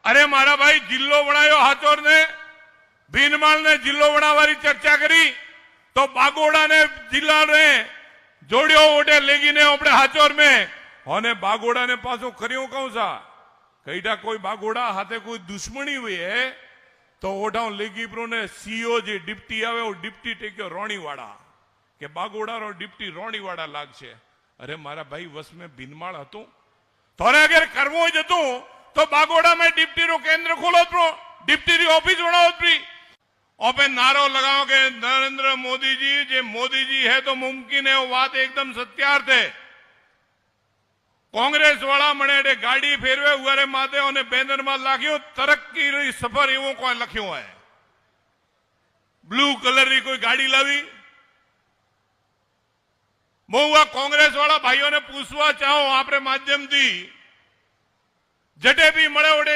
अरे मारा भाई जिल्लो बनायो हाचोर ने भीनमाल ने जिल्लो बनावारी चर्चा करी तो बागोड़ा ने जिला ने जोड़ियो ओटे लेगी ने अपने हाचोर में होने बागोड़ा ने पासो करियो कौन सा कईटा कोई बागोड़ा हाथे कोई दुश्मनी हुई है तो ओढ़ा लेगी प्रो ने सीओ जे डिप्टी आवे वो डिप्टी टेक्यो रोणीवाड़ा के बागोड़ा रो डिप्टी रोणीवाड़ा लाग छे। अरे मारा भाई वस में भीनमाल हतुं तोरे अगर करवो ज हतुं तो बागोड़ा में डिप्टी रो केंद्र खोलो प्रो डिप्टी री ऑफिस बनाओ प्री ओपे नारो लगाओ के नरेंद्र मोदी जी जे मोदी जी है तो मुमकिन है वो बात एकदम सत्यार्थ है। कांग्रेस वाला मने गाड़ी फेरवे उरे माथे और बैनर में लख्यो तरक्की सफर एवं कोई लख्यो है ब्लू कलर की कोई गाड़ी लावी मैं कांग्रेस वाला भाइयों ने पूछवा चाहो आपरे माध्यम थी जटे भी मळे ओडे